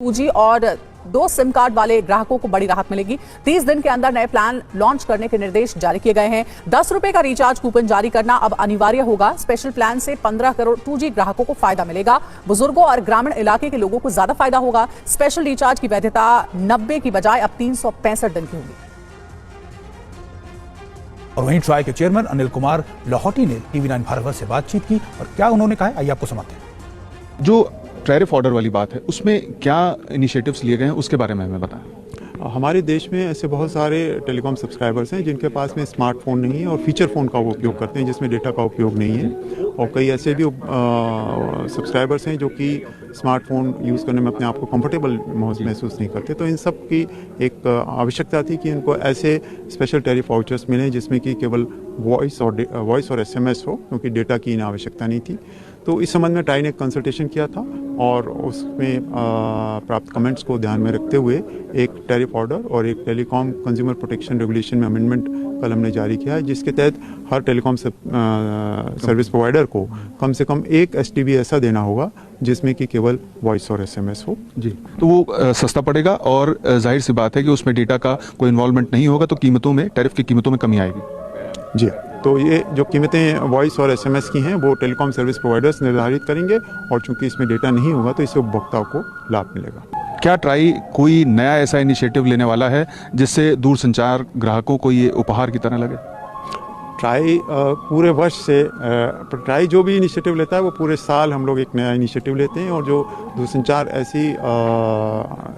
2G और 2 SIM card वाले ग्राहकों को बड़ी राहत मिलेगी। 30 दिन के अंदर नए प्लान लॉन्च करने के निर्देश जारी किए गए हैं। 10 रुपए का रिचार्ज कूपन जारी करना अब अनिवार्य होगा। स्पेशल प्लान से 15 करोड़ 2G ग्राहकों को फायदा मिलेगा। बुजुर्गों और ग्रामीण इलाके के लोगों को ज्यादा फायदा होगा। स्पेशल रिचार्ज की वैधता 90 की बजाय अब 365 दिन की होगी। और वहीं ट्राई के चेयरमैन अनिल कुमार लाहौटी ने TV9 भारत से बातचीत की और क्या उन्होंने कहा, आइए आपको सुनाते हैं। जो टैरिफ ऑर्डर वाली बात है उसमें क्या इनिशिएटिव्स लिए गए हैं उसके बारे में हमें बताएं। हमारे देश में ऐसे बहुत सारे टेलीकॉम सब्सक्राइबर्स हैं जिनके पास में स्मार्टफोन नहीं है और फीचर फ़ोन का वो उपयोग करते हैं जिसमें डेटा का उपयोग नहीं है, और कई ऐसे भी सब्सक्राइबर्स हैं जो कि स्मार्टफोन यूज़ करने में अपने आप को कंफर्टेबल महसूस नहीं करते। तो इन सब की एक आवश्यकता थी कि इनको ऐसे स्पेशल टैरिफ वाउचर्स मिलें जिसमें कि केवल वॉइस और SMS हो, क्योंकि डेटा की इन आवश्यकता नहीं थी। तो इस संबंध में ट्राई ने कंसल्टेशन किया था और उसमें प्राप्त कमेंट्स को ध्यान में रखते हुए एक टैरिफ ऑर्डर और एक टेलीकॉम कंज्यूमर प्रोटेक्शन रेगुलेशन में अमेंडमेंट कल हमने जारी किया है, जिसके तहत हर टेलीकॉम सर्विस प्रोवाइडर को कम से कम एक STB ऐसा देना होगा जिसमें कि केवल वॉइस और SMS हो। जी, तो वो सस्ता पड़ेगा और जाहिर सी बात है कि उसमें डेटा का कोई इन्वॉल्वमेंट नहीं होगा, तो कीमतों में, टैरिफ की कीमतों में कमी आएगी। जी, तो ये जो कीमतें वॉइस और SMS की हैं वो टेलीकॉम सर्विस प्रोवाइडर्स निर्धारित करेंगे, और चूंकि इसमें डेटा नहीं होगा तो इससे उपभोक्ताओं को लाभ मिलेगा। क्या ट्राई कोई नया ऐसा इनिशिएटिव लेने वाला है जिससे दूरसंचार ग्राहकों को ये उपहार की तरह लगे? ट्राई पूरे वर्ष से ट्राई जो भी इनिशिएटिव लेता है वो पूरे साल हम लोग एक नया इनिशिएटिव लेते हैं, और जो दूरसंचार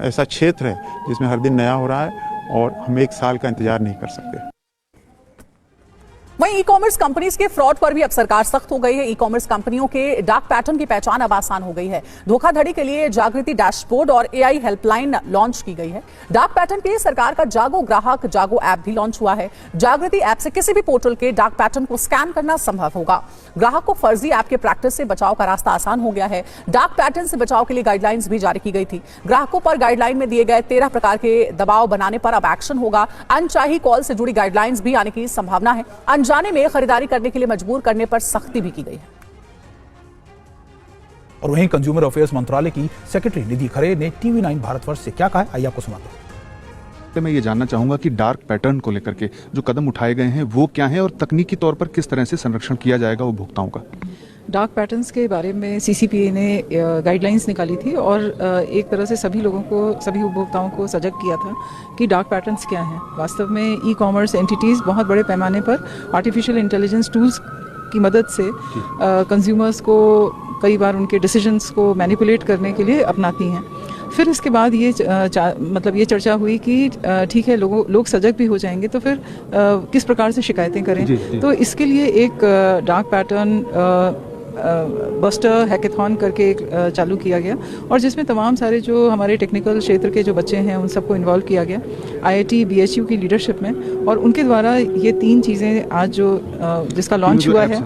ऐसा क्षेत्र है जिसमें हर दिन नया हो रहा है और हम एक साल का इंतजार नहीं कर सकते। वहीं ई-कॉमर्स कंपनीज के फ्रॉड पर भी अब सरकार सख्त हो गई है। ई-कॉमर्स कंपनियों के डार्क पैटर्न की पहचान अब आसान हो गई है। धोखाधड़ी के लिए जागृति डैशबोर्ड और AI हेल्पलाइन लॉन्च की गई है। डार्क पैटर्न के लिए सरकार का जागो ग्राहक जागो ऐप भी लॉन्च हुआ है। जागृति ऐप से किसी भी पोर्टल के डार्क पैटर्न को स्कैन करना संभव होगा। ग्राहक को फर्जी ऐप के प्रैक्टिस से बचाव का रास्ता आसान हो गया है। डार्क पैटर्न से बचाव के लिए गाइडलाइंस भी जारी की गई थी। ग्राहकों पर गाइडलाइन में दिए गए 13 प्रकार के दबाव बनाने पर अब एक्शन होगा। अनचाही कॉल से जुड़ी गाइडलाइंस भी आने की संभावना है। अनजाने में खरीदारी करने के लिए मजबूर करने पर सख्ती भी की गई है। और वहीं कंज्यूमर अफेयर्स मंत्रालय की सेक्रेटरी निधि खरे ने TV9 भारतवर्ष से क्या कहा, आइए आपको सुनाते हैं। मैं ये जानना चाहूंगा कि डार्क पैटर्न को लेकर के जो कदम उठाए गए हैं वो क्या हैं और तकनीकी तौर पर किस तरह से संरक्षण किया जाएगा उपभोक्ताओं का? डार्क पैटर्न्स के बारे में CCPA ने गाइडलाइंस निकाली थी और एक तरह से सभी लोगों को, सभी उपभोक्ताओं को सजग किया था कि डार्क पैटर्न्स क्या हैं। वास्तव में ई-कॉमर्स एंटिटीज़ बहुत बड़े पैमाने पर आर्टिफिशियल इंटेलिजेंस टूल्स की मदद से कंज्यूमर्स को कई बार उनके डिसीजंस को मैनिपुलेट करने के लिए अपनाती हैं। फिर इसके बाद ये ये चर्चा हुई कि ठीक है, लोग सजग भी हो जाएंगे तो फिर किस प्रकार से शिकायतें करें। तो इसके लिए एक डार्क पैटर्न बस्टर हैकेथॉन करके एक चालू किया गया, और जिसमें तमाम सारे जो हमारे टेक्निकल क्षेत्र के जो बच्चे हैं उन सबको इन्वॉल्व किया गया IIT BHU की लीडरशिप में, और उनके द्वारा ये 3 चीज़ें आज जिसका लॉन्च हुआ है,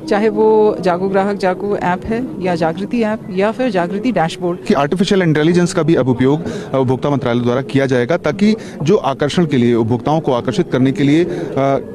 चाहे वो जागो ग्राहक जागो ऐप है या जागृति ऐप या फिर जागृति डैशबोर्ड, कि आर्टिफिशियल इंटेलिजेंस का भी अब उपयोग उपभोक्ता मंत्रालय द्वारा किया जाएगा, ताकि जो आकर्षण के लिए, उपभोक्ताओं को आकर्षित करने के लिए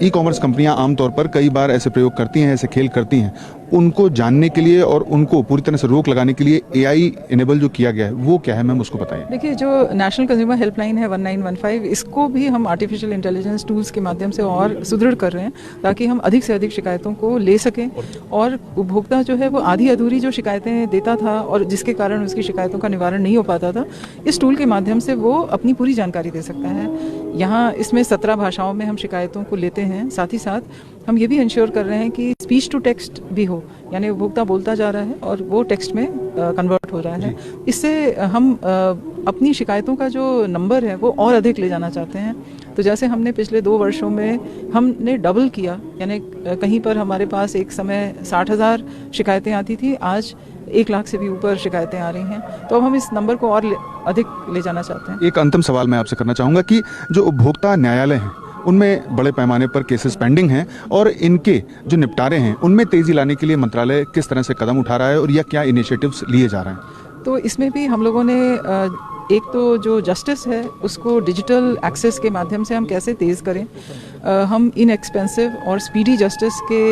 ई-कॉमर्स कंपनियां आमतौर पर कई बार ऐसे प्रयोग करती हैं, ऐसे खेल करती हैं, उनको जानने के लिए और उनको पूरी तरह से रोक लगाने के लिए AI इनेबल जो किया गया है वो क्या है, मैम उसको बताइए। देखिए, जो नेशनल कंज्यूमर हेल्पलाइन है 1915, इसको भी हम आर्टिफिशियल इंटेलिजेंस टूल्स के माध्यम से और सुदृढ़ कर रहे हैं ताकि हम अधिक से अधिक शिकायतों को ले सकें, और उपभोक्ता जो है वो आधी अधूरी जो शिकायतें देता था और जिसके कारण उसकी शिकायतों का निवारण नहीं हो पाता था, इस टूल के माध्यम से वो अपनी पूरी जानकारी दे सकता है। यहाँ इसमें 17 भाषाओं में हम शिकायतों को लेते हैं। साथ ही साथ हम ये भी इंश्योर कर रहे हैं कि स्पीच टू टेक्स्ट भी हो, यानी उपभोक्ता बोलता जा रहा है और वो टेक्स्ट में कन्वर्ट हो रहा है। इससे हम अपनी शिकायतों का जो नंबर है वो और अधिक ले जाना चाहते हैं। तो जैसे हमने पिछले 2 वर्षों में हमने डबल किया, यानी कहीं पर हमारे पास एक समय 60,000 शिकायतें आती थी, आज 1 लाख से भी ऊपर शिकायतें आ रही हैं। तो अब हम इस नंबर को और अधिक ले जाना चाहते हैं। एक अंतिम सवाल मैं आपसे करना चाहूँगा कि जो उपभोक्ता न्यायालय हैं उनमें बड़े पैमाने पर केसेस पेंडिंग हैं, और इनके जो निपटारे हैं उनमें तेज़ी लाने के लिए मंत्रालय किस तरह से कदम उठा रहा है और या क्या इनिशिएटिव्स लिए जा रहे हैं? तो इसमें भी हम लोगों ने एक तो जो जस्टिस है उसको डिजिटल एक्सेस के माध्यम से हम कैसे तेज़ करें, हम इनएक्सपेंसिव और स्पीडी जस्टिस के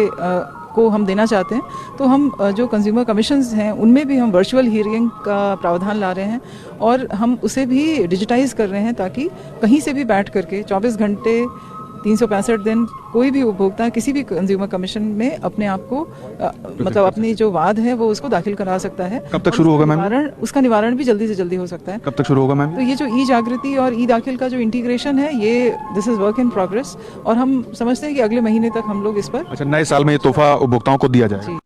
को हम देना चाहते हैं, तो हम जो कंज्यूमर कमीशंस हैं उनमें भी हम वर्चुअल हियरिंग का प्रावधान ला रहे हैं और हम उसे भी डिजिटाइज कर रहे हैं ताकि कहीं से भी बैठ करके 24 घंटे 365 दिन कोई भी उपभोक्ता किसी भी कंज्यूमर कमीशन में अपने आप को मतलब अपनी जो वाद है वो उसको दाखिल करा सकता है। कब तक शुरू होगा मैम? उसका निवारण भी जल्दी से जल्दी हो सकता है। कब तक शुरू होगा मैम? तो ये जो ई जागृति और ई दाखिल का जो इंटीग्रेशन है, ये this is work in progress और हम समझते हैं कि अगले महीने तक हम लोग इस पर अच्छा, नए साल में ये तोहफा उपभोक्ताओं को दिया जाएगा।